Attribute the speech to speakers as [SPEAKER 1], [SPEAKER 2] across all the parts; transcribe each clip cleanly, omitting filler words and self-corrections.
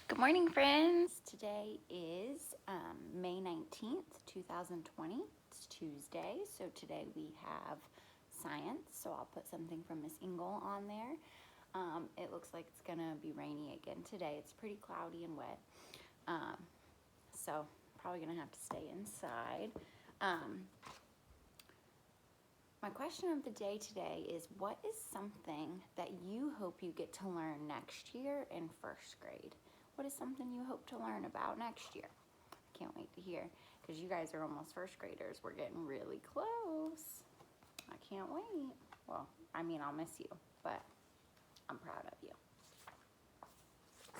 [SPEAKER 1] Good morning, friends. Today is May 19th, 2020. It's Tuesday, so today we have science, so I'll put something from Miss Engel on there. It looks like it's going to be rainy again today. It's pretty cloudy and wet, so probably going to have to stay inside. My question of the day today is, what is something that you hope you get to learn next year in first grade? What is something you hope to learn about next year? Can't wait to hear, because you guys are almost first graders. We're getting really close. I can't wait. Well, I mean, I'll miss you, but I'm proud of you.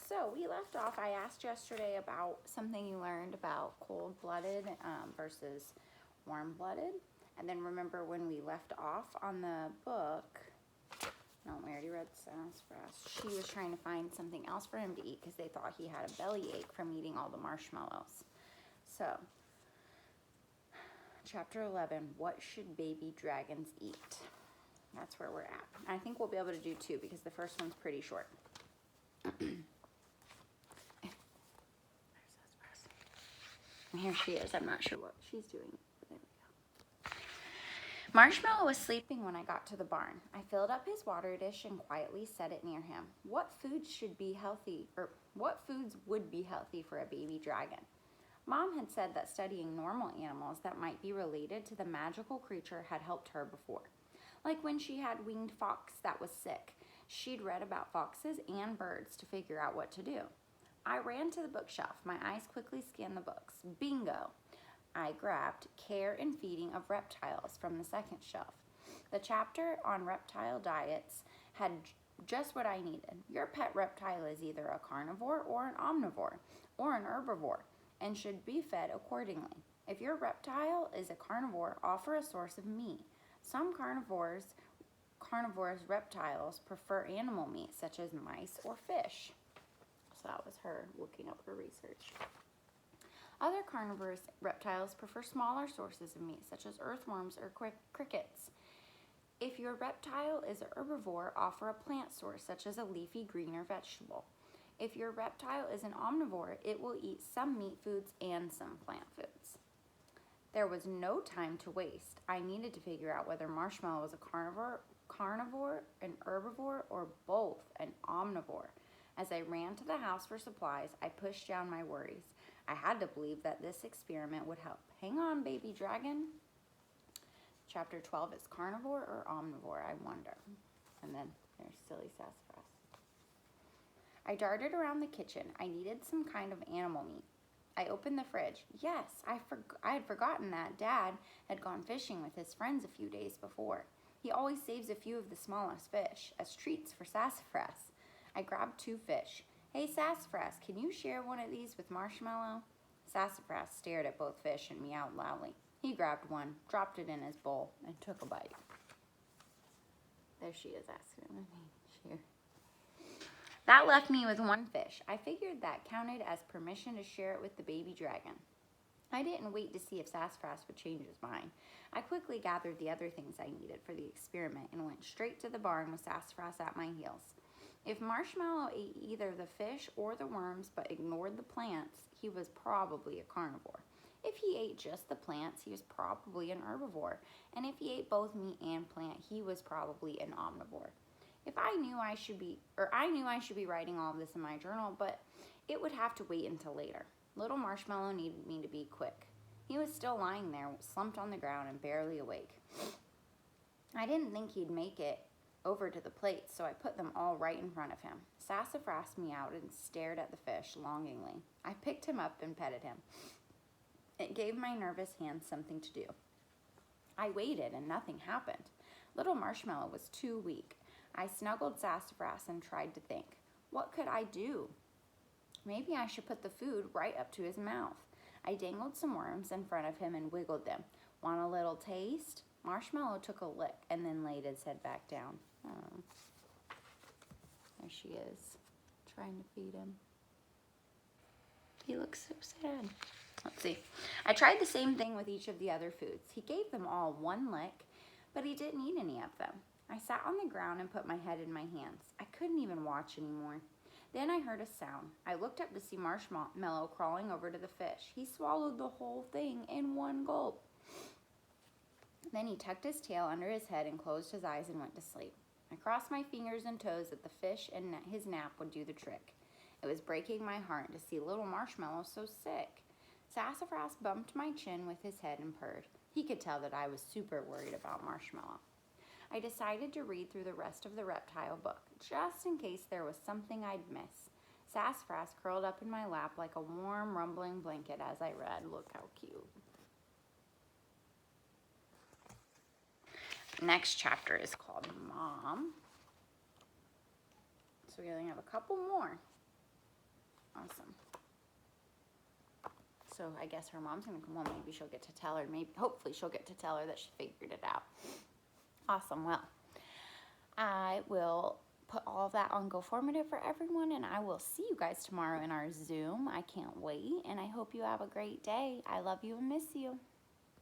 [SPEAKER 1] So we left off, I asked yesterday about something you learned about cold-blooded versus warm-blooded. And then remember when we left off on the book, no, we already read Sassafras. She was trying to find something else for him to eat because they thought he had a bellyache from eating all the marshmallows. So, chapter 11, what should baby dragons eat? That's where we're at. I think we'll be able to do two because the first one's pretty short. And here she is. I'm not sure what she's doing. There we go. Marshmallow was sleeping when I got to the barn. I filled up his water dish and quietly set it near him. What foods would be healthy for a baby dragon? Mom had said that studying normal animals that might be related to the magical creature had helped her before. Like when she had winged fox that was sick. She'd read about foxes and birds to figure out what to do. I ran to the bookshelf. My eyes quickly scanned the books. Bingo! I grabbed Care and Feeding of Reptiles from the second shelf. The chapter on reptile diets had just what I needed. Your pet reptile is either a carnivore or an omnivore or an herbivore and should be fed accordingly. If your reptile is a carnivore, offer a source of meat. Some carnivorous reptiles prefer animal meat such as mice or fish. So that was her looking up her research. Other carnivorous reptiles prefer smaller sources of meat, such as earthworms or crickets. If your reptile is a herbivore, offer a plant source, such as a leafy green or vegetable. If your reptile is an omnivore, it will eat some meat foods and some plant foods. There was no time to waste. I needed to figure out whether Marshmallow was a carnivore, an herbivore, or both an omnivore. As I ran to the house for supplies, I pushed down my worries. I had to believe that this experiment would help. Hang on, baby dragon. Chapter 12 is carnivore or omnivore, I wonder. And then there's silly sassafras. I darted around the kitchen. I needed some kind of animal meat. I opened the fridge. Yes, I had forgotten that Dad had gone fishing with his friends a few days before. He always saves a few of the smallest fish as treats for Sassafras. I grabbed 2 fish. Hey, Sassafras, can you share one of these with Marshmallow? Sassafras stared at both fish and meowed loudly. He grabbed one, dropped it in his bowl, and took a bite. There she is asking him to share. That left me with 1 fish. I figured that counted as permission to share it with the baby dragon. I didn't wait to see if Sassafras would change his mind. I quickly gathered the other things I needed for the experiment and went straight to the barn with Sassafras at my heels. If Marshmallow ate either the fish or the worms but ignored the plants, he was probably a carnivore. If he ate just the plants, he was probably an herbivore. And if he ate both meat and plant, he was probably an omnivore. I knew I should be writing all of this in my journal, but it would have to wait until later. Little Marshmallow needed me to be quick. He was still lying there, slumped on the ground and barely awake. I didn't think he'd make it over to the plates, so I put them all right in front of him. Sassafras meowed and stared at the fish longingly. I picked him up and petted him. It gave my nervous hands something to do. I waited and nothing happened. Little Marshmallow was too weak. I snuggled Sassafras and tried to think. What could I do? Maybe I should put the food right up to his mouth. I dangled some worms in front of him and wiggled them. Want a little taste? Marshmallow took a lick and then laid his head back down. Oh. There she is, trying to feed him. He looks so sad. Let's see. I tried the same thing with each of the other foods. He gave them all 1 lick, but he didn't eat any of them. I sat on the ground and put my head in my hands. I couldn't even watch anymore. Then I heard a sound. I looked up to see Marshmallow crawling over to the fish. He swallowed the whole thing in one gulp. Then he tucked his tail under his head and closed his eyes and went to sleep. I crossed my fingers and toes that the fish and his nap would do the trick. It was breaking my heart to see little Marshmallow so sick. Sassafras bumped my chin with his head and purred. He could tell that I was super worried about Marshmallow. I decided to read through the rest of the reptile book, just in case there was something I'd miss. Sassafras curled up in my lap like a warm, rumbling blanket as I read. Look how cute. Next chapter is called Mom. So we only have a couple more. Awesome. So I guess her mom's gonna come home. Maybe she'll get to tell her. Hopefully she'll get to tell her that she figured it out. Awesome. Well, I will put all of that on GoFormative for everyone, and I will see you guys tomorrow in our Zoom. I can't wait, and I hope you have a great day. I love you and miss you.